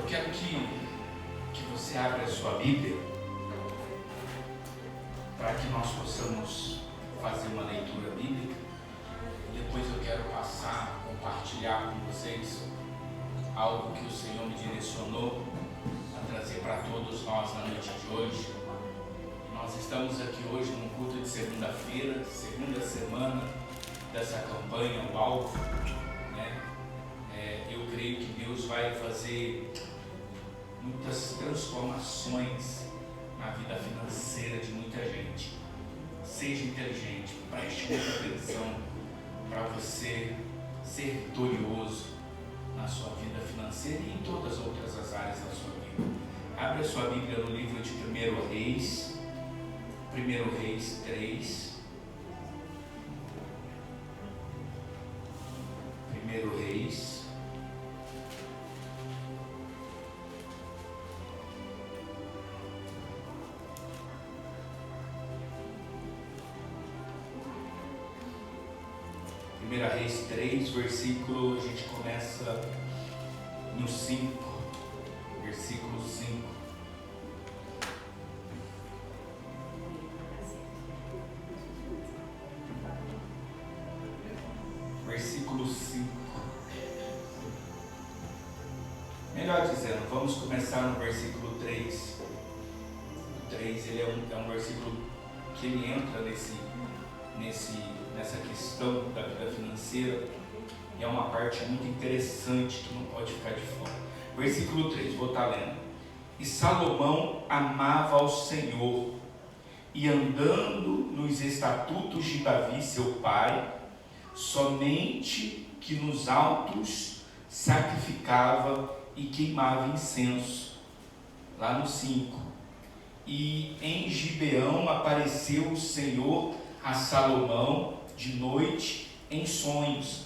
quero que você abra a sua Bíblia para que nós possamos fazer uma leitura bíblica. Depois eu quero passar, compartilhar com vocês algo que o Senhor me direcionou a trazer para todos nós na noite de hoje. Nós estamos aqui hoje num culto de segunda-feira, segunda semana dessa campanha, o alvo, né? Eu creio que Deus vai fazer muitas transformações na vida financeira de muita gente. Seja inteligente, preste muita atenção para você ser vitorioso na sua vida financeira e em todas as outras áreas da sua vida. Abra a sua Bíblia no livro de 1 Reis 3. 1 Reis. Reis 3, versículo, a gente começa no 5, versículo 5. Versículo 5. Melhor dizendo, vamos começar no versículo 3. O 3 ele é um versículo que ele entra nessa questão da vida financeira, e é uma parte muito interessante que não pode ficar de fora. Versículo 3, vou estar lendo. E Salomão amava ao Senhor, e andando nos estatutos de Davi seu pai, somente que nos altos sacrificava e queimava incenso. Lá no 5. E em Gibeão apareceu o Senhor a Salomão de noite em sonhos,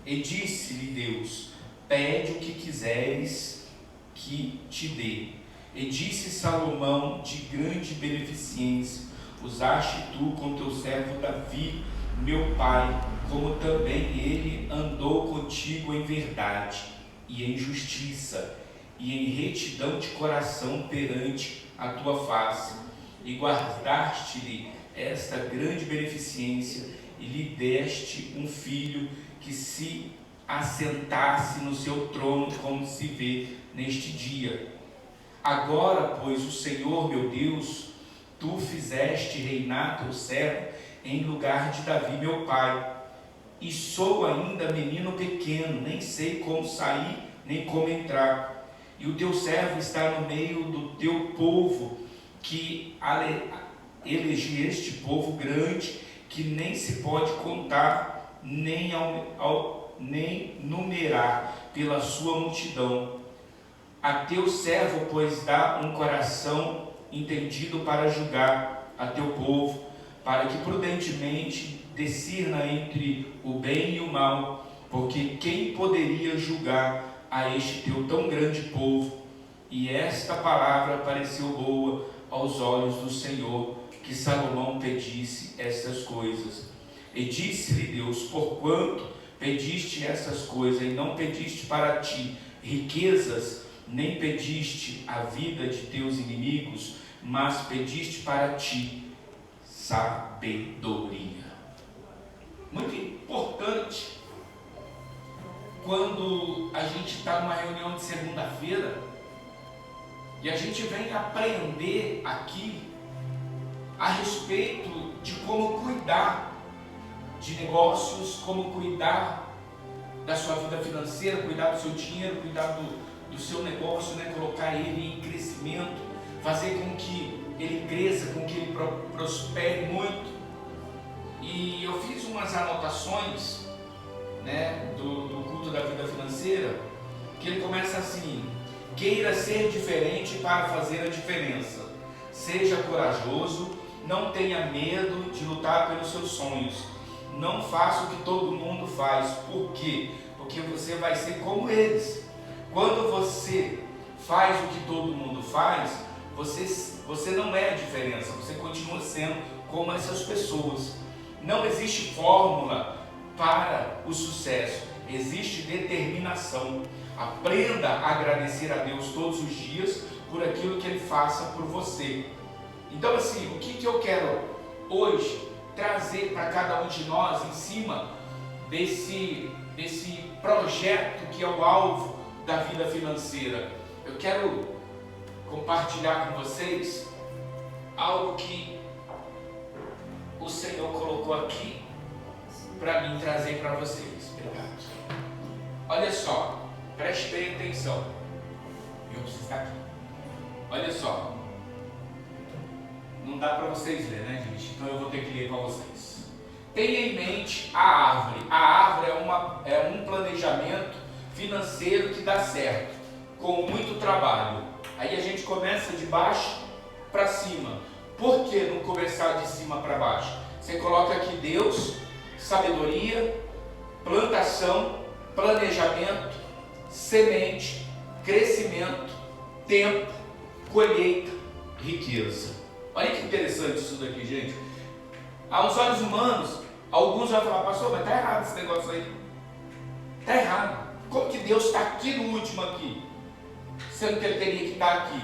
e disse-lhe Deus: pede o que quiseres que te dê. E disse Salomão: de grande beneficência usaste tu com teu servo Davi, meu pai, como também ele andou contigo em verdade e em justiça e em retidão de coração perante a tua face, e guardaste-lhe esta grande beneficência, e lhe deste um filho que se assentasse no seu trono, como se vê neste dia. Agora, pois, o Senhor meu Deus, tu fizeste reinar teu servo em lugar de Davi meu pai, e sou ainda menino pequeno, nem sei como sair nem como entrar, e o teu servo está no meio do teu povo, que elegeste povo grande, que nem se pode contar, nem numerar pela sua multidão. A teu servo, pois, dá um coração entendido para julgar a teu povo, para que prudentemente discirna entre o bem e o mal, porque quem poderia julgar a este teu tão grande povo? E esta palavra pareceu boa aos olhos do Senhor, que Salomão pedisse estas coisas. E disse-lhe Deus: porquanto pediste estas coisas, e não pediste para ti riquezas, nem pediste a vida de teus inimigos, mas pediste para ti sabedoria. Muito importante, quando a gente está numa reunião de segunda-feira e a gente vem aprender aqui a respeito de como cuidar de negócios, como cuidar da sua vida financeira, cuidar do seu dinheiro, cuidar do seu negócio, né? Colocar ele em crescimento, fazer com que ele cresça, com que ele prospere muito. E eu fiz umas anotações, né, do culto da vida financeira, que ele começa assim: queira ser diferente para fazer a diferença, seja corajoso, não tenha medo de lutar pelos seus sonhos, não faça o que todo mundo faz. Por quê? Porque você vai ser como eles. Quando você faz o que todo mundo faz, você não é a diferença, você continua sendo como essas pessoas. Não existe fórmula para o sucesso, existe determinação. Aprenda a agradecer a Deus todos os dias por aquilo que Ele faça por você. Então assim, o que eu quero hoje trazer para cada um de nós em cima desse projeto que é o alvo da vida financeira? Eu quero compartilhar com vocês algo que o Senhor colocou aqui para mim trazer para vocês. Obrigado. Olha só, preste bem atenção. Eu preciso estar aqui. Olha só. Não dá para vocês lerem, né, gente? Então eu vou ter que ler para vocês. Tenha em mente a árvore. A árvore é um planejamento financeiro que dá certo, com muito trabalho. Aí a gente começa de baixo para cima. Por que não começar de cima para baixo? Você coloca aqui Deus, sabedoria, plantação, planejamento, semente, crescimento, tempo, colheita, riqueza. Olha que interessante isso daqui, gente. Aos olhos humanos, alguns vão falar: pastor, mas está errado esse negócio aí. Está errado. Como que Deus está aqui no último aqui, sendo que Ele teria que estar aqui?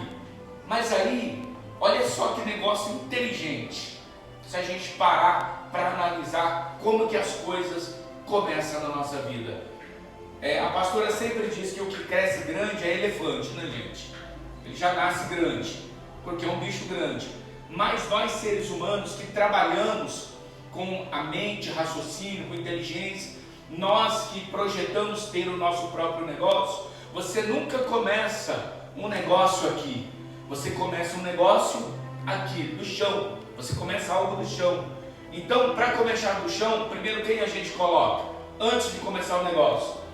Mas aí, olha só que negócio inteligente, se a gente parar para analisar como que as coisas começam na nossa vida. A pastora sempre diz que o que cresce grande é elefante, né, gente? Ele já nasce grande, porque é um bicho grande. Mas nós, seres humanos, que trabalhamos com a mente, raciocínio, com inteligência, nós que projetamos ter o nosso próprio negócio, você nunca começa um negócio aqui. Você começa um negócio aqui, do chão. Você começa algo do chão. Então, para começar do chão, primeiro quem a gente coloca? Antes de começar o negócio,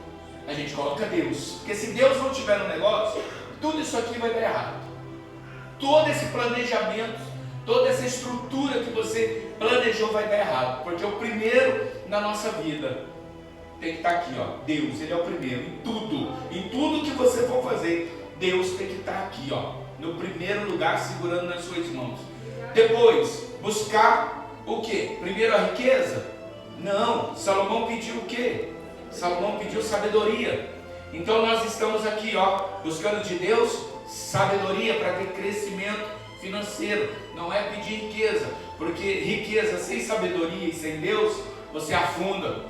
a gente coloca Deus. Porque se Deus não tiver no negócio, tudo isso aqui vai dar errado. Todo esse planejamento, toda essa estrutura que você planejou vai dar errado. Porque o primeiro na nossa vida tem que estar aqui, ó. Deus, Ele é o primeiro em tudo. Em tudo que você for fazer, Deus tem que estar aqui, ó, no primeiro lugar, segurando nas suas mãos. Depois, buscar o quê? Primeiro a riqueza? Não. Salomão pediu o quê? Salomão pediu sabedoria. Então nós estamos aqui, ó, buscando de Deus sabedoria para ter crescimento financeiro. Não é pedir riqueza, porque riqueza sem sabedoria e sem Deus, você afunda.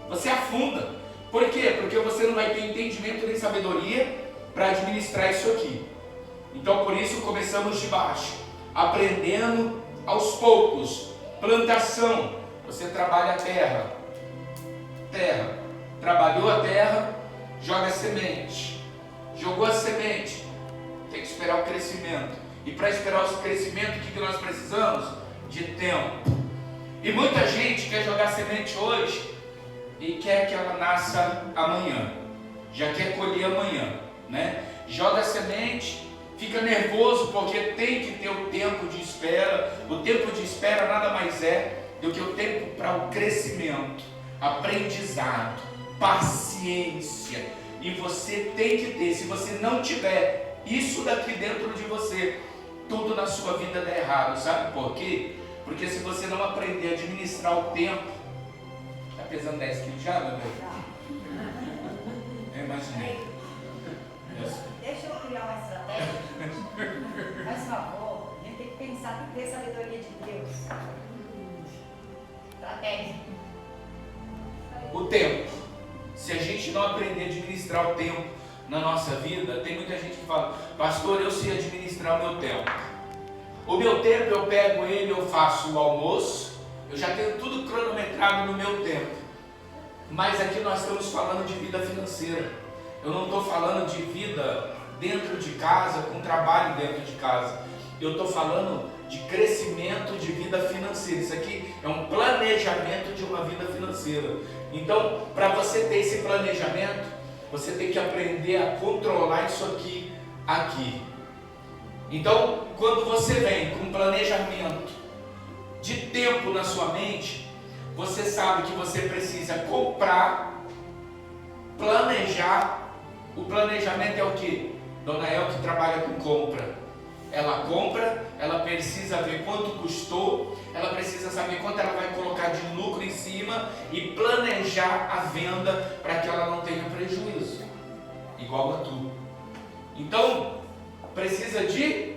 Você afunda. Por quê? Porque você não vai ter entendimento nem sabedoria para administrar isso aqui. Então por isso começamos de baixo, aprendendo aos poucos. Plantação, você trabalha a terra. Trabalhou a terra, joga a semente. Jogou a semente, tem que esperar o crescimento. E para esperar o crescimento, o que nós precisamos? De tempo. E muita gente quer jogar semente hoje e quer que ela nasça amanhã. Já quer colher amanhã, né? Joga a semente, fica nervoso porque tem que ter o tempo de espera. O tempo de espera nada mais é do que o tempo para o crescimento, aprendizado, paciência. E você tem que ter. Se você não tiver isso daqui dentro de você, tudo na sua vida dá errado. Sabe por quê? Porque se você não aprender a administrar o tempo, está pesando 10 quilos já, meu bem? Eu imaginei. Deixa eu criar uma estratégia. Faz favor, a gente tem que pensar, tem que ter sabedoria de Deus. Estratégia. O tempo. Se a gente não aprender a administrar o tempo na nossa vida, tem muita gente que fala: pastor, eu sei administrar o meu tempo. O meu tempo eu pego ele, eu faço o almoço, eu já tenho tudo cronometrado no meu tempo. Mas aqui nós estamos falando de vida financeira. Eu não estou falando de vida dentro de casa, com trabalho dentro de casa. Eu estou falando de crescimento de vida financeira. Isso aqui é um planejamento de uma vida financeira. Então, para você ter esse planejamento, você tem que aprender a controlar isso aqui. Então, quando você vem com um planejamento de tempo na sua mente, você sabe que você precisa comprar, planejar. O planejamento é o que? Dona El, que trabalha com compra, ela compra, ela precisa ver quanto custou, ela precisa saber quanto ela vai colocar de lucro em cima e planejar a venda para que ela não tenha prejuízo. igual a tu. Então, precisa de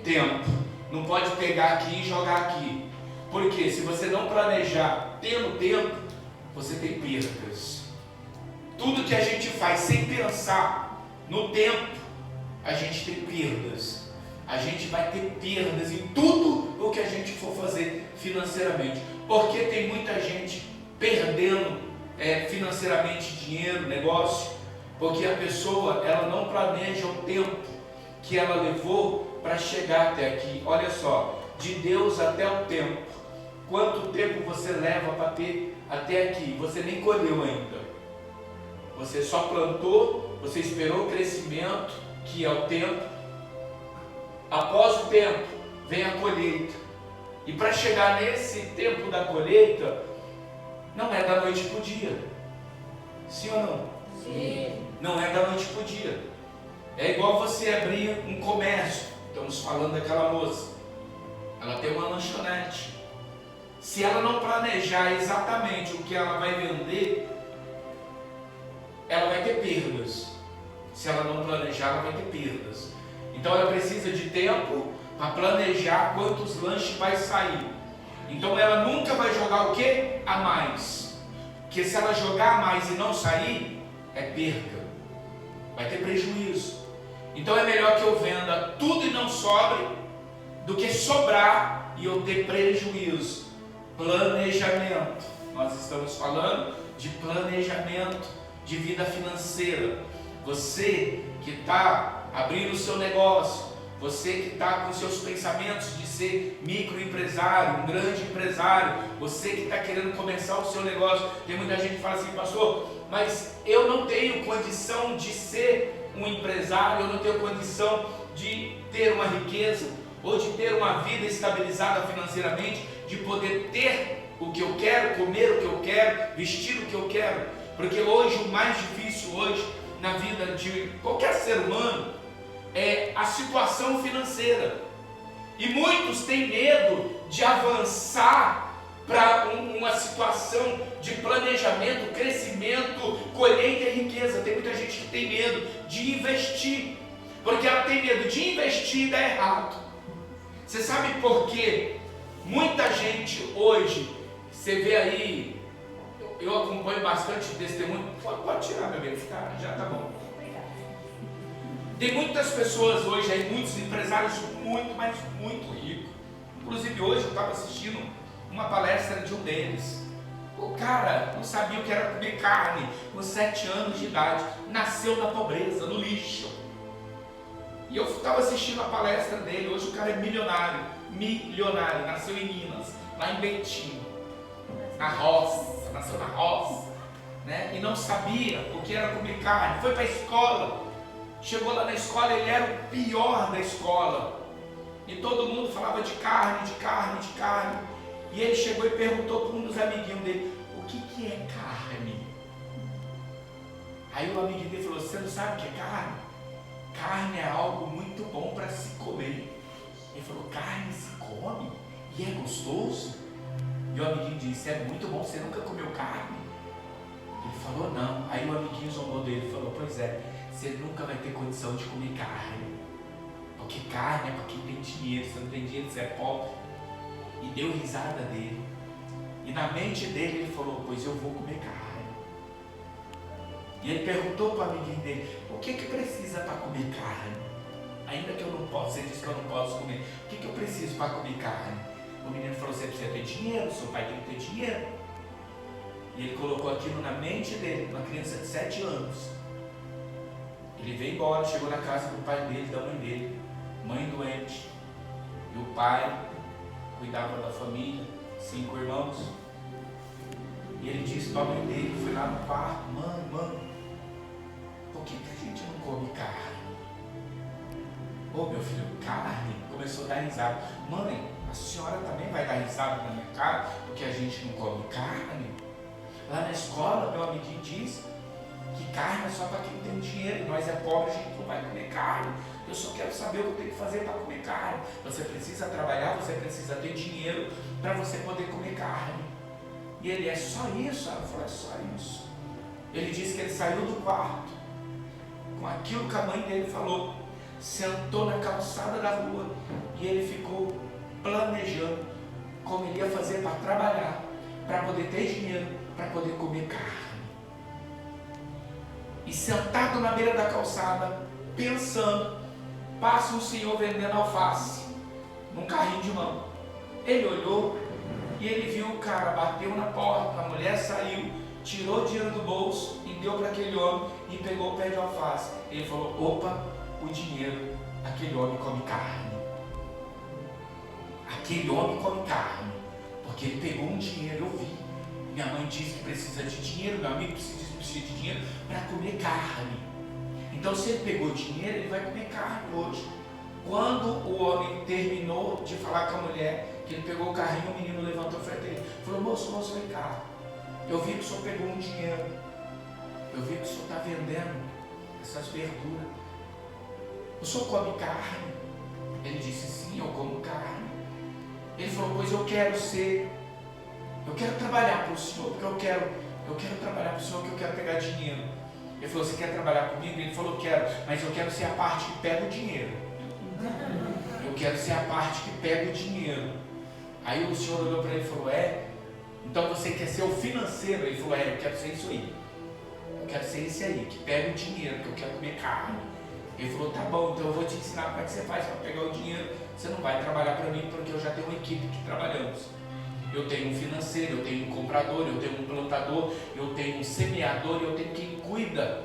tempo. Não pode pegar aqui e jogar aqui. Porque se você não planejar tendo tempo, você tem perdas. Tudo que a gente faz sem pensar no tempo, a gente tem perdas. A gente vai ter perdas em tudo o que a gente for fazer financeiramente. Porque tem muita gente perdendo financeiramente dinheiro, negócio, porque a pessoa ela não planeja o tempo que ela levou para chegar até aqui. Olha só, de Deus até o tempo. Quanto tempo você leva para ter até aqui? Você nem colheu ainda. Você só plantou, você esperou o crescimento, que é o tempo. Após o tempo, vem a colheita. E para chegar nesse tempo da colheita, não é da noite para o dia. Sim ou não? Sim. Não é da noite para o dia. É igual você abrir um comércio. Estamos falando daquela moça. Ela tem uma lanchonete. Se ela não planejar exatamente o que ela vai vender, ela vai ter perdas. Se ela não planejar, ela vai ter perdas. Então ela precisa de tempo para planejar quantos lanches vai sair. Então ela nunca vai jogar o que? A mais. Porque se ela jogar a mais e não sair, é perda. Vai ter prejuízo. Então é melhor que eu venda tudo e não sobre, do que sobrar e eu ter prejuízo. Planejamento. Nós estamos falando de planejamento de vida financeira. Você que está abrindo o seu negócio, você que está com seus pensamentos de ser microempresário, um grande empresário, você que está querendo começar o seu negócio. Tem muita gente que fala assim: pastor, mas eu não tenho condição de ser um empresário, eu não tenho condição de ter uma riqueza, ou de ter uma vida estabilizada financeiramente, de poder ter o que eu quero, comer o que eu quero, vestir o que eu quero. Porque hoje, o mais difícil hoje na vida de qualquer ser humano é a situação financeira. E muitos têm medo de avançar para uma situação de planejamento, crescimento, colheita e riqueza. Tem muita gente que tem medo de investir, porque ela tem medo de investir e dar errado. Você sabe por quê? Muita gente hoje, você vê aí, eu acompanho bastante testemunho. Pode tirar, meu bem, já tá bom. Tem muitas pessoas hoje aí, muitos empresários muito, mas muito ricos. Inclusive hoje eu estava assistindo uma palestra de um deles. O cara não sabia o que era comer carne, com 7 anos de idade, nasceu na pobreza, no lixo. E eu estava assistindo a palestra dele. Hoje o cara é milionário, nasceu em Minas, lá em Betim, na roça, nasceu na roça, né? E não sabia o que era comer carne, foi para a escola. Chegou lá na escola, ele era o pior da escola. E todo mundo falava de carne, de carne, de carne. E ele chegou e perguntou para um dos amiguinhos dele: o que é carne? Aí o amiguinho dele falou: você não sabe o que é carne? Carne é algo muito bom para se comer. Ele falou: carne se come? E é gostoso? E o amiguinho disse: é muito bom, você nunca comeu carne? Ele falou: não. Aí o amiguinho zombou dele e falou: pois é, você nunca vai ter condição de comer carne, porque carne é para quem tem dinheiro. Você não tem dinheiro, você é pobre. E deu risada dele. E na mente dele ele falou: pois eu vou comer carne. E ele perguntou para o amiguinho dele: o que precisa para comer carne? Ainda que eu não possa, você disse que eu não posso comer, o que eu preciso para comer carne? O menino falou: você precisa ter dinheiro, seu pai tem que ter dinheiro. E ele colocou aquilo na mente dele, uma criança de 7 anos. Ele veio embora, chegou na casa do pai dele, da mãe dele, mãe doente. E o pai cuidava da família, 5 irmãos. E ele disse para a mãe dele, foi lá no quarto: mãe, por que a gente não come carne? Ô meu filho, carne? Começou a dar risada. Mãe, a senhora também vai dar risada na minha cara porque a gente não come carne? Lá na escola, meu amiguinho disse que carne é só para quem tem dinheiro, e nós é pobre, a gente não vai comer carne. Eu só quero saber o que eu tenho que fazer para comer carne. Você precisa trabalhar, você precisa ter dinheiro para você poder comer carne. E ele: é só isso? Ela falou: é só isso. Ele disse que ele saiu do quarto com aquilo que a mãe dele falou, sentou na calçada da rua e ele ficou planejando como ele ia fazer para trabalhar, para poder ter dinheiro, para poder comer carne. E sentado na beira da calçada, pensando, passa um senhor vendendo alface num carrinho de mão. Ele olhou e ele viu o cara, bateu na porta, a mulher saiu, tirou o dinheiro do bolso e deu para aquele homem e pegou o pé de alface. Ele falou: opa, o dinheiro, aquele homem come carne. Aquele homem come carne, porque ele pegou um dinheiro, eu vi. Minha mãe disse que precisa de dinheiro, meu amigo precisa de dinheiro para comer carne. Então, se ele pegou dinheiro, ele vai comer carne hoje. Quando o homem terminou de falar com a mulher, que ele pegou o carrinho, o menino levantou e falou: moço, vem cá. Eu vi que o senhor pegou um dinheiro. Eu vi que o senhor está vendendo essas verduras. O senhor come carne? Ele disse: sim, eu como carne. Ele falou: pois eu quero trabalhar para o senhor, porque eu quero trabalhar para o senhor, que eu quero pegar dinheiro. Ele falou: você quer trabalhar comigo? Ele falou: quero, mas eu quero ser a parte que pega o dinheiro. Eu quero ser a parte que pega o dinheiro. Aí o senhor olhou para ele e falou: então você quer ser o financeiro? Ele falou: eu quero ser isso aí. Eu quero ser esse aí, que pega o dinheiro, que eu quero comer carne. Ele falou: tá bom, então eu vou te ensinar como é que você faz para pegar o dinheiro. Você não vai trabalhar para mim, porque eu já tenho uma equipe que trabalhamos. Eu tenho um financeiro, eu tenho um comprador, eu tenho um plantador, eu tenho um semeador, eu tenho quem cuida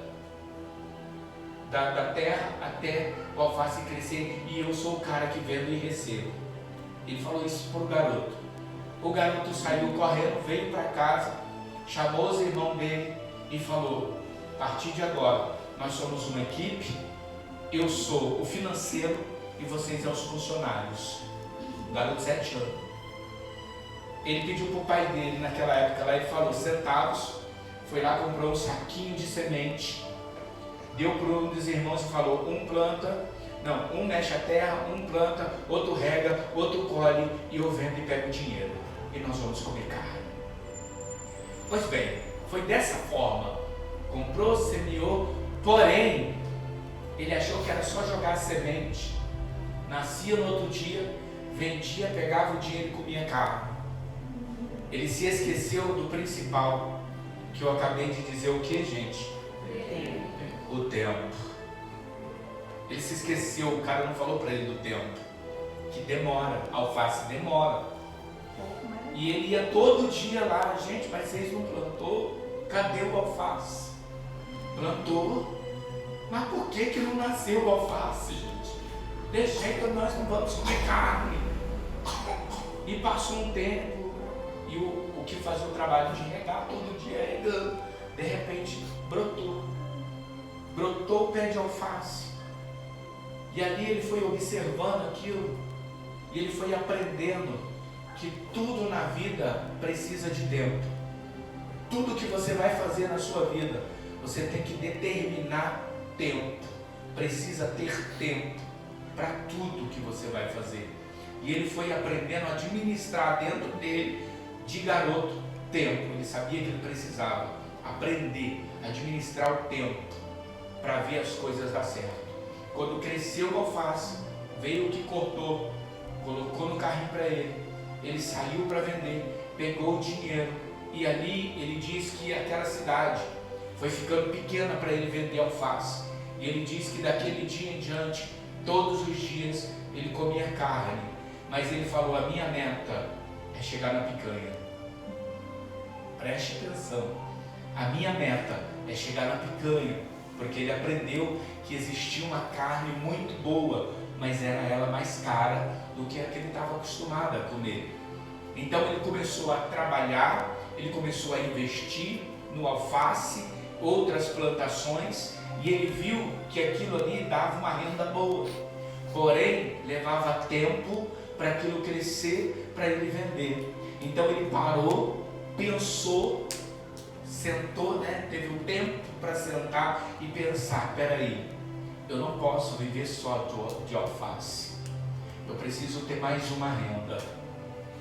da terra até o alface crescer, e eu sou o cara que vendo e recebo. Ele falou isso para o garoto. O garoto saiu correndo, veio para casa, chamou os irmãos dele e falou: a partir de agora nós somos uma equipe, eu sou o financeiro e vocês são os funcionários. O garoto de 7 anos. Ele pediu para o pai dele naquela época lá, ele falou: centavos, foi lá, comprou um saquinho de semente, deu para um dos irmãos e falou: um mexe a terra, um planta, outro rega, outro colhe, e eu vendo e pego o dinheiro, e nós vamos comer carne. Pois bem, foi dessa forma, comprou, semeou, porém, ele achou que era só jogar a semente, nascia no outro dia, vendia, pegava o dinheiro e comia carne. Ele se esqueceu do principal, que eu acabei de dizer o que, gente? O tempo. Ele se esqueceu, o cara não falou para ele do tempo, que demora, a alface demora. E ele ia todo dia lá: gente, mas vocês não plantou? Cadê o alface? Plantou, mas por que não nasceu o alface, gente? De jeito nós não vamos comer carne. E passou um tempo, e o que fazia o trabalho de regar todo dia regando, de repente brotou o pé de alface. E ali ele foi observando aquilo, e ele foi aprendendo que tudo na vida precisa de tempo. Tudo que você vai fazer na sua vida, você tem que determinar tempo. Precisa ter tempo para tudo que você vai fazer. E ele foi aprendendo a administrar dentro dele, de garoto, tempo. Ele sabia que ele precisava aprender a administrar o tempo para ver as coisas dar certo. Quando cresceu o alface, veio o que cortou, colocou no carrinho para ele. Ele saiu para vender, pegou o dinheiro, e ali ele diz que aquela cidade foi ficando pequena para ele vender alface. E ele diz que daquele dia em diante, todos os dias ele comia carne, mas ele falou: a minha meta é chegar na picanha. Preste atenção, a minha meta é chegar na picanha, porque ele aprendeu que existia uma carne muito boa, mas era ela mais cara do que a que ele estava acostumado a comer. Então ele começou a trabalhar, ele começou a investir no alface, outras plantações, e ele viu que aquilo ali dava uma renda boa, porém levava tempo para aquilo crescer, para ele vender. Então ele parou, pensou, sentou, teve um tempo para sentar e pensar: peraí, eu não posso viver só de alface, eu preciso ter mais uma renda,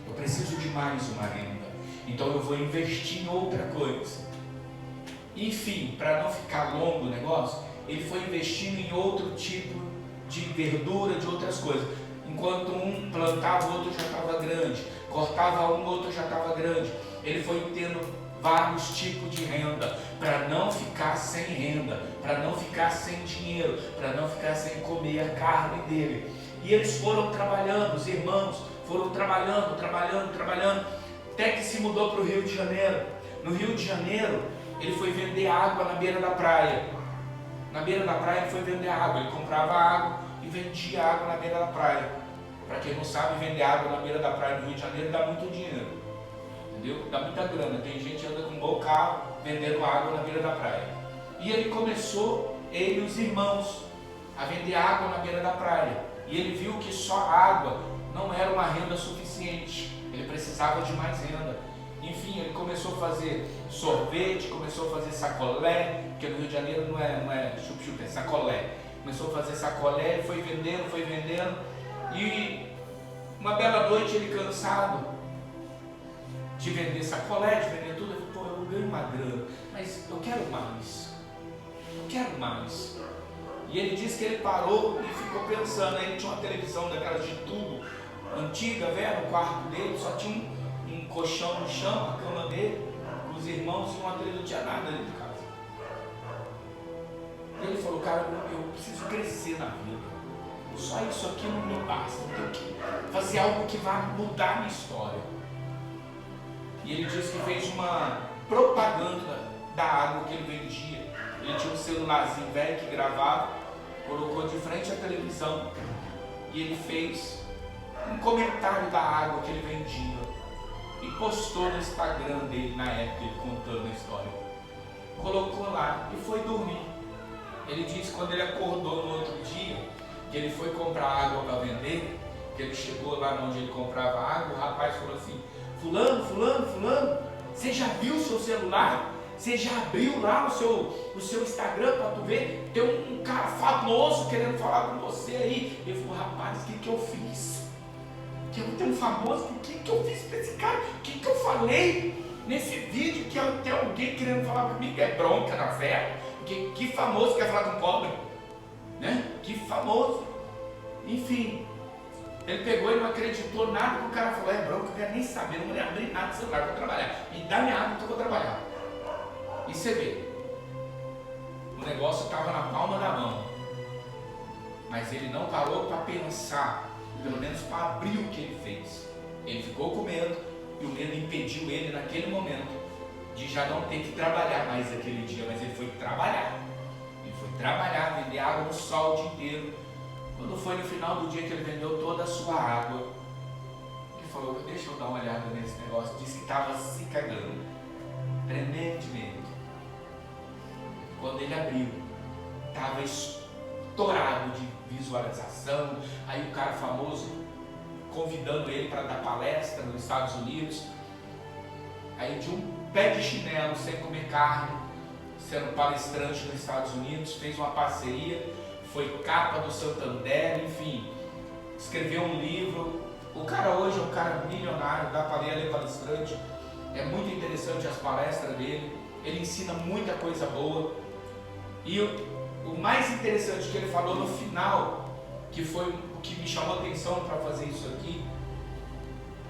eu preciso de mais uma renda, então eu vou investir em outra coisa. Enfim, para não ficar longo o negócio, ele foi investindo em outro tipo de verdura, de outras coisas. Enquanto um plantava, o outro já estava grande. Cortava um, o outro já estava grande. Ele foi tendo vários tipos de renda, para não ficar sem renda, para não ficar sem dinheiro, para não ficar sem comer a carne dele. E eles foram trabalhando, os irmãos foram trabalhando, até que se mudou para o Rio de Janeiro. No Rio de Janeiro, ele foi vender água na beira da praia. Na beira da praia ele foi vender água, ele comprava água e vendia água na beira da praia. Para quem não sabe, vender água na beira da praia no Rio de Janeiro dá muito dinheiro, entendeu? Dá muita grana. Tem gente que anda com um bom carro vendendo água na beira da praia. E ele começou, ele e os irmãos, a vender água na beira da praia. E ele viu que só água não era uma renda suficiente, ele precisava de mais renda. Enfim, ele começou a fazer sorvete, começou a fazer sacolé, porque no Rio de Janeiro não é chup-chup, é sacolé. Começou a fazer sacolé, foi vendendo, e uma bela noite ele cansado de vender sacolé, de vender tudo, ele falou, eu ganho uma grana, mas eu quero mais. E ele disse que ele parou e ficou pensando. Ele tinha uma televisão daquelas de tubo, antiga, velho, no quarto dele, só tinha um colchão no chão, a cama dele, os irmãos e uma televisão, não tinha nada dentro de casa. Ele falou, cara, eu preciso crescer na vida, só isso aqui não me basta, eu tenho que fazer algo que vá mudar a minha história. E ele disse que fez uma propaganda da água que ele vendia. Ele tinha um celularzinho velho que gravava, colocou de frente à televisão e ele fez um comentário da água que ele vendia e postou no Instagram dele na época, ele contando a história. Colocou lá e foi dormir. Ele disse que quando ele acordou no outro dia, que ele foi comprar água para vender, que ele chegou lá onde ele comprava água, o rapaz falou assim, fulano, você já viu o seu celular? Você já abriu lá o seu Instagram para tu ver? Tem um cara famoso querendo falar com você aí. Ele falou, rapaz, o que eu fiz? Tem um famoso, o que eu fiz para esse cara? O que eu falei nesse vídeo que tem alguém querendo falar comigo? É bronca na fé? Que famoso quer falar com pobre? Né? Que famoso. Enfim, ele pegou e não acreditou nada que o cara falou. É bronca, eu quero nem saber, não vou nem abrir nada do celular, vou trabalhar. Me dá minha água que eu vou trabalhar. E você vê, o negócio estava na palma da mão, mas ele não parou para pensar, pelo menos para abrir o que ele fez. Ele ficou com medo e o medo impediu ele naquele momento de já não ter que trabalhar mais aquele dia, mas ele foi trabalhar. Ele foi trabalhar, vender água no sol o dia inteiro. Quando foi no final do dia que ele vendeu toda a sua água, ele falou, deixa eu dar uma olhada nesse negócio, disse que estava se cagando, tremendo de medo. Quando ele abriu, estava estourado de visualização. Aí o cara famoso convidando ele para dar palestra nos Estados Unidos. Aí de um pé de chinelo, sem comer carne, sendo palestrante nos Estados Unidos, fez uma parceria, foi capa do Santander, enfim, escreveu um livro. O cara hoje é um cara milionário, dá para ler, ele é palestrante. É muito interessante as palestras dele, ele ensina muita coisa boa. E o mais interessante que ele falou no final, que foi o que me chamou a atenção para fazer isso aqui,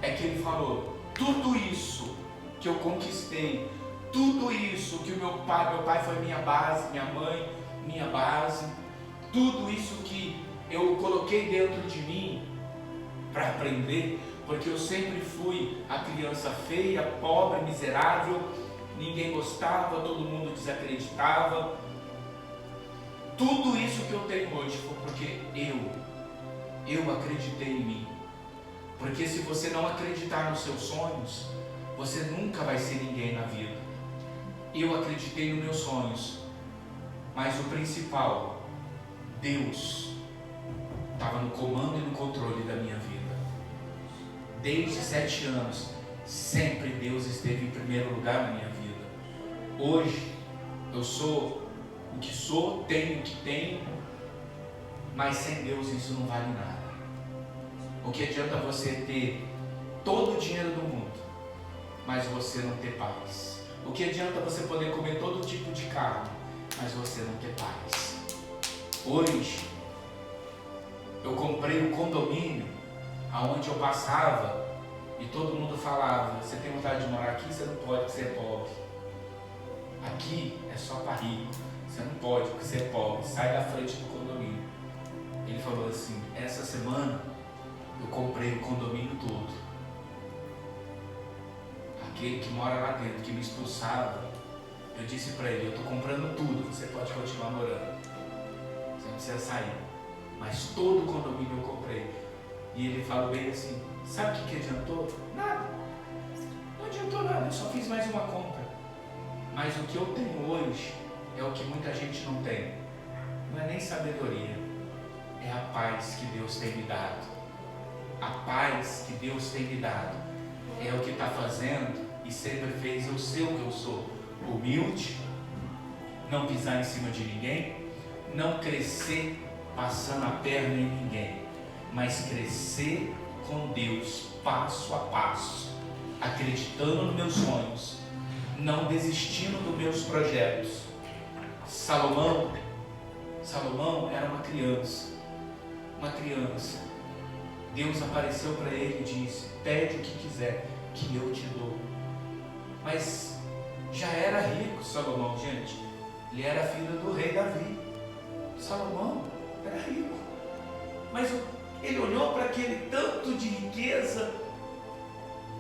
é que ele falou, tudo isso que eu conquistei, tudo isso que meu pai foi minha base, minha mãe, minha base, tudo isso que eu coloquei dentro de mim para aprender, porque eu sempre fui a criança feia, pobre, miserável, ninguém gostava, todo mundo desacreditava. Tudo isso que eu tenho hoje foi porque eu acreditei em mim. Porque se você não acreditar nos seus sonhos, você nunca vai ser ninguém na vida. Eu acreditei nos meus sonhos, mas o principal, Deus estava no comando e no controle da minha vida. Desde 7 anos, sempre Deus esteve em primeiro lugar na minha vida. Hoje, eu sou o que sou, tenho o que tenho, mas sem Deus isso não vale nada. O que adianta você ter todo o dinheiro do mundo, mas você não ter paz? O que adianta você poder comer todo tipo de carne, mas você não ter paz? Hoje, eu comprei um condomínio aonde eu passava e todo mundo falava: você tem vontade de morar aqui? Você não pode, porque você é pobre. Aqui é só para rico. Você não pode, porque você é pobre. Sai da frente do condomínio. Ele falou assim: essa semana eu comprei o condomínio todo. Aquele que mora lá dentro, que me expulsava, eu disse para ele: eu estou comprando tudo, você pode continuar morando. Você não precisa sair. Mas todo o condomínio eu comprei. E ele falou bem assim: sabe o que adiantou? Nada. Não adiantou nada, eu só fiz mais uma compra. Mas o que eu tenho hoje é o que muita gente não tem. Não é nem sabedoria, é a paz que Deus tem me dado. A paz que Deus tem me dado é o que está fazendo e sempre fez eu ser o que eu sou. Humilde, não pisar em cima de ninguém, não crescer passando a perna em ninguém, mas crescer com Deus, passo a passo, acreditando nos meus sonhos, não desistindo dos meus projetos. Salomão era uma criança. Deus apareceu para ele e disse: pede o que quiser, que eu te dou. Mas já era rico Salomão, gente. Ele era filho do rei Davi. Salomão era rico, mas ele olhou para aquele tanto de riqueza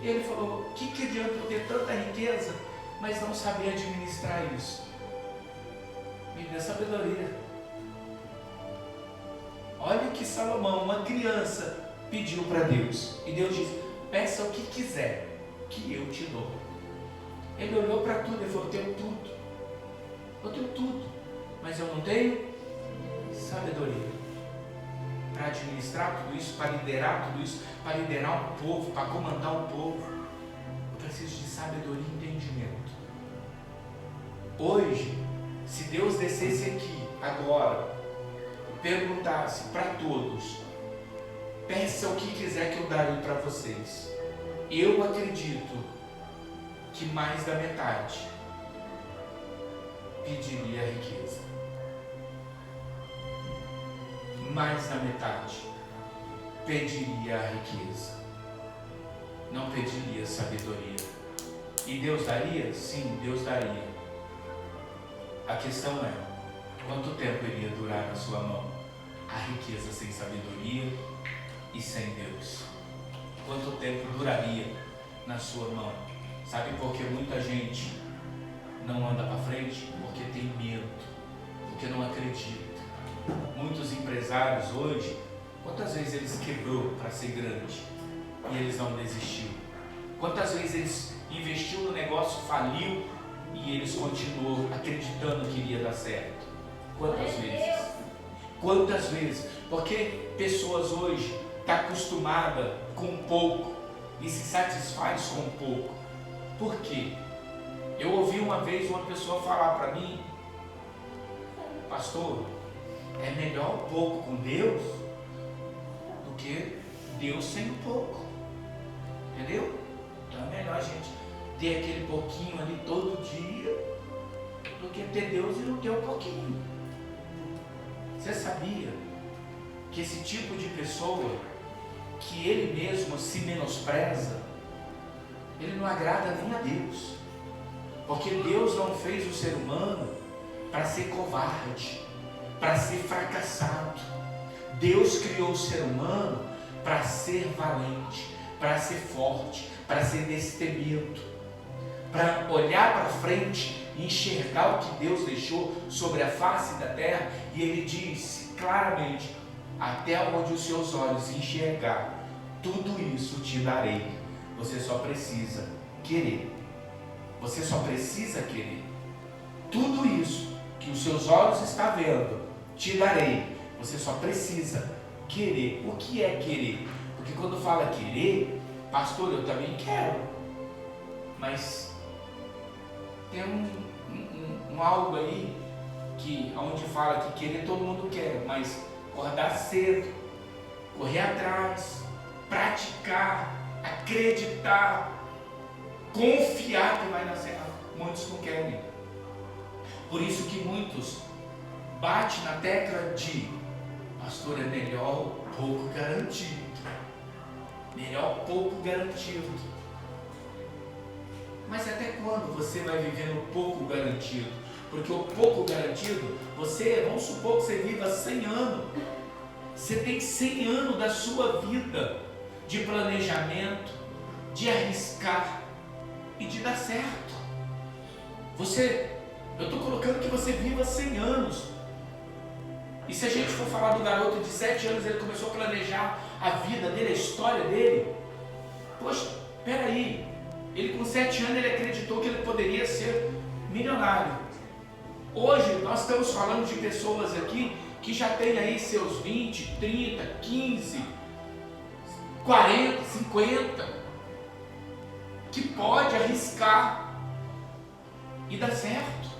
e ele falou: o que adianta eu ter tanta riqueza, mas não saber administrar isso? Me dê sabedoria. Olha que Salomão, uma criança, pediu para Deus, e Deus disse: peça o que quiser, que eu te dou. Ele olhou para tudo e falou: eu tenho tudo, mas eu não tenho sabedoria para administrar tudo isso, para liderar tudo isso, para liderar um povo, para comandar um povo. Eu preciso de sabedoria e entendimento. Hoje, se Deus descesse aqui agora e perguntasse para todos: peça o que quiser que eu darei para vocês, eu acredito que mais da metade pediria a riqueza. Mais da metade pediria a riqueza, não pediria sabedoria. E Deus daria? Sim, Deus daria. A questão é: quanto tempo iria durar na sua mão a riqueza sem sabedoria e sem Deus? Quanto tempo duraria na sua mão? Sabe por que muita gente não anda para frente? Porque tem medo, porque não acredita. Muitos empresários hoje, quantas vezes eles quebrou para ser grande e eles não desistiram? Quantas vezes eles investiu no negócio, faliu e eles continuou acreditando que iria dar certo? Quantas vezes? Quantas vezes? Porque pessoas hoje estão acostumadas com pouco e se satisfaz com pouco. Por quê? Eu ouvi uma vez uma pessoa falar para mim: pastor, é melhor um pouco com Deus do que Deus sem um pouco. Entendeu? Então é melhor a gente ter aquele pouquinho ali todo dia do que ter Deus e não ter um pouquinho. Você sabia que esse tipo de pessoa, que ele mesmo se menospreza, ele não agrada nem a Deus? Porque Deus não fez o ser humano para ser covarde, para ser fracassado. Deus criou o ser humano para ser valente, para ser forte, para ser destemido, para olhar para frente e enxergar o que Deus deixou sobre a face da terra. E ele disse claramente: até onde os seus olhos enxergar, tudo isso te darei. Você só precisa querer. Você só precisa querer. Tudo isso que os seus olhos estão vendo, te darei. Você só precisa querer. O que é querer? Porque quando fala querer, pastor, eu também quero. Mas tem um algo aí que onde fala que querer todo mundo quer, mas acordar cedo, correr atrás, praticar, acreditar, confiar que vai dar certo. Muitos não querem. Por isso que muitos bate na tecla de: pastor, é melhor pouco garantido. Melhor pouco garantido. Mas até quando você vai viver no pouco garantido? Porque o pouco garantido, vamos supor que você viva 100 anos. Você tem 100 anos da sua vida de planejamento, de arriscar e de dar certo. Eu estou colocando que você viva 100 anos. E se a gente for falar do garoto de 7 anos, ele começou a planejar a vida dele, a história dele. Poxa, peraí, ele com 7 anos ele acreditou que ele poderia ser milionário. Hoje nós estamos falando de pessoas aqui que já têm aí seus 20, 30, 15, 40, 50, que pode arriscar e dar certo.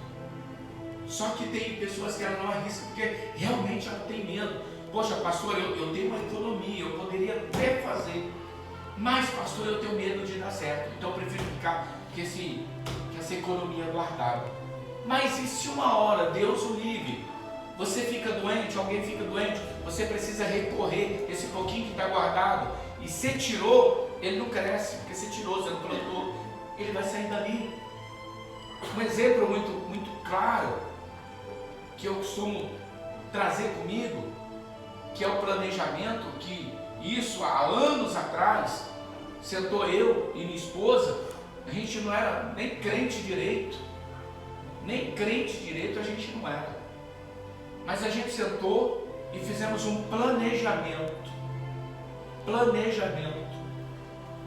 Só que tem pessoas que ela não arriscam porque realmente ela tem medo. Poxa, pastor, eu tenho uma economia, eu poderia até fazer, mas pastor, eu tenho medo de dar certo, então eu prefiro ficar com essa economia guardada. Mas e se uma hora, Deus o livre, você fica doente, alguém fica doente, você precisa recorrer esse pouquinho que está guardado, e você tirou, ele não cresce, porque você tirou, você não plantou, ele vai sair dali. Um exemplo muito claro, que eu costumo trazer comigo, que é o planejamento, que isso há anos atrás, sentou eu e minha esposa, a gente não era nem crente direito a gente não era, mas a gente sentou e fizemos um planejamento,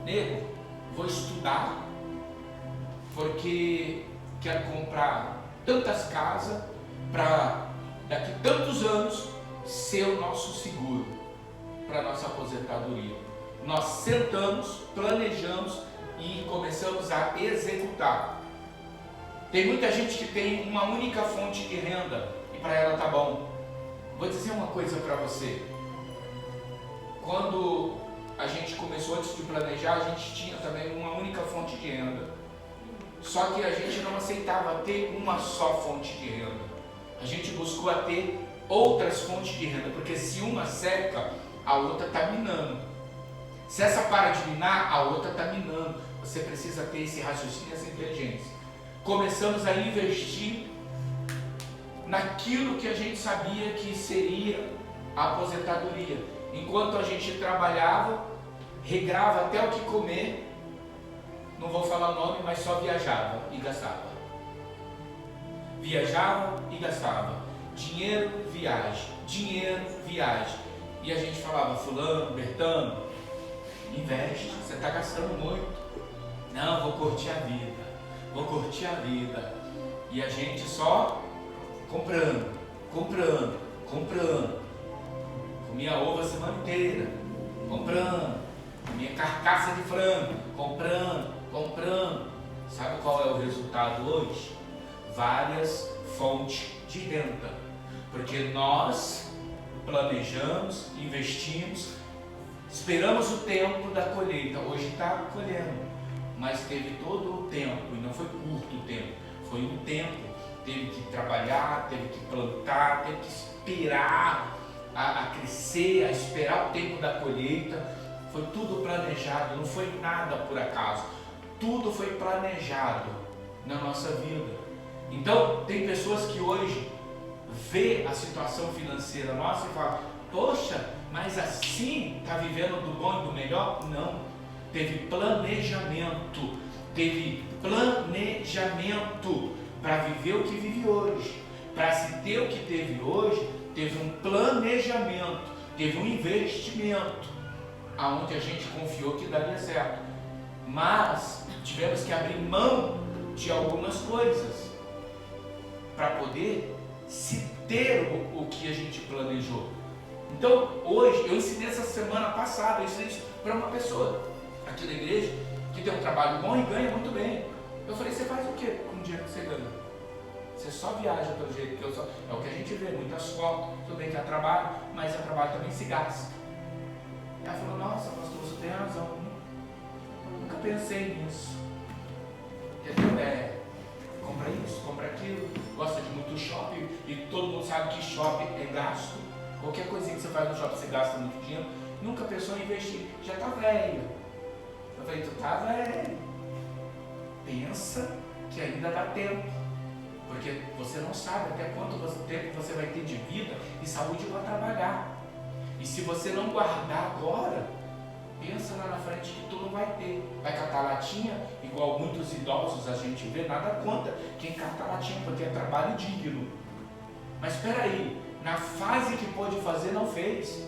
nego, vou estudar, porque quero comprar tantas casas, para daqui tantos anos ser o nosso seguro para a nossa aposentadoria. Nós sentamos, planejamos e começamos a executar. Tem muita gente que tem uma única fonte de renda e para ela tá bom. Vou dizer uma coisa para você. Quando a gente começou, antes de planejar, a gente tinha também uma única fonte de renda. Só que a gente não aceitava ter uma só fonte de renda. A gente buscou a ter outras fontes de renda, porque se uma seca, a outra está minando. Se essa para de minar, a outra está minando. Você precisa ter esse raciocínio, essa inteligência. Começamos a investir naquilo que a gente sabia que seria a aposentadoria. Enquanto a gente trabalhava, regrava até o que comer, não vou falar o nome, mas só viajava e gastava. Viajava e gastava. Dinheiro, viagem. E a gente falava: fulano, Bertano, investe, você está gastando muito. Não, vou curtir a vida. E a gente só comprando. Comia ovo a semana inteira, comprando. Comia carcaça de frango, comprando. Sabe qual é o resultado hoje? Várias fontes de renda, porque nós planejamos, investimos, esperamos o tempo da colheita. Hoje está colhendo, mas teve todo o tempo, e não foi curto o tempo, foi um tempo. Teve que trabalhar, teve que plantar, teve que esperar a crescer, a esperar o tempo da colheita. Foi tudo planejado, não foi nada por acaso, tudo foi planejado na nossa vida. Então, tem pessoas que hoje vê a situação financeira nossa e falam: poxa, mas assim está vivendo do bom e do melhor? Não, teve planejamento para viver o que vive hoje. Para se ter o que teve hoje, teve um planejamento, teve um investimento, aonde a gente confiou que daria certo. Mas tivemos que abrir mão de algumas coisas para poder se ter o que a gente planejou. Então, hoje, eu ensinei essa semana passada, eu ensinei isso para uma pessoa aqui da igreja, que tem um trabalho bom e ganha muito bem. Eu falei: você faz o que com o dinheiro que você ganha? Você só viaja pelo jeito que eu só... É o que a gente vê, muitas fotos, tudo bem que é trabalho, mas é trabalho também se gasta. Ela falou: nossa, pastor, você tem razão. Nunca pensei nisso. Entendeu? compra isso, compra aquilo, gosta de muito shopping e todo mundo sabe que shopping é gasto. Qualquer coisinha que você faz no shopping você gasta muito dinheiro. Nunca pensou em investir, já está velho. Eu falei, tu tá velho. Pensa que ainda dá tempo, porque você não sabe até quanto tempo você vai ter de vida e saúde para trabalhar. E se você não guardar agora, pensa lá na frente que tu não vai ter. Vai catar latinha, igual muitos idosos a gente vê, nada contra quem cata latinha, porque é trabalho digno. Mas espera aí, na fase que pôde fazer, não fez.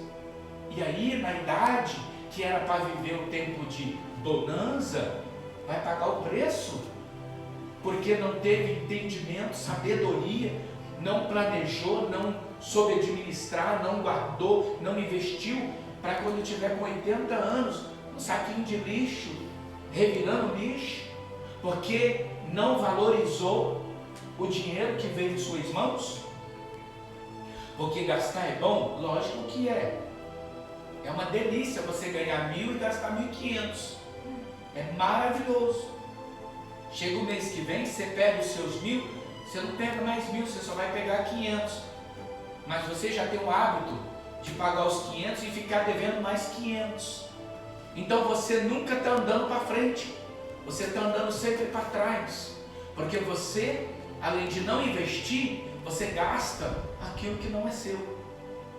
E aí, na idade que era para viver o tempo de bonança, vai pagar o preço, porque não teve entendimento, sabedoria, não planejou, não soube administrar, não guardou, não investiu, para quando tiver com 80 anos, um saquinho de lixo, revirando lixo, porque não valorizou o dinheiro que veio em suas mãos. Porque gastar é bom? Lógico que é. É uma delícia você ganhar 1.000 e gastar 1.500. É maravilhoso. Chega o mês que vem, você pega os seus 1.000, você não pega mais 1.000, você só vai pegar 500. Mas você já tem o hábito de pagar os 500 e ficar devendo mais 500. Então você nunca está andando para frente, você está andando sempre para trás. Porque você, além de não investir, você gasta aquilo que não é seu.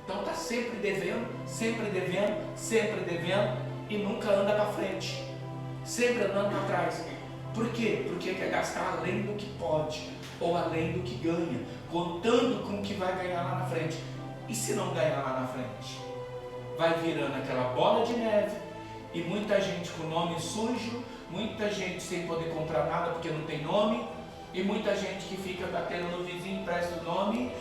Então está sempre devendo, sempre devendo, sempre devendo e nunca anda para frente. Sempre andando para trás. Por quê? Porque quer gastar além do que pode, ou além do que ganha, contando com o que vai ganhar lá na frente. E se não ganhar lá na frente? Vai virando aquela bola de neve, e muita gente com nome sujo, muita gente sem poder comprar nada porque não tem nome, e muita gente que fica batendo no vizinho, empresta o nome.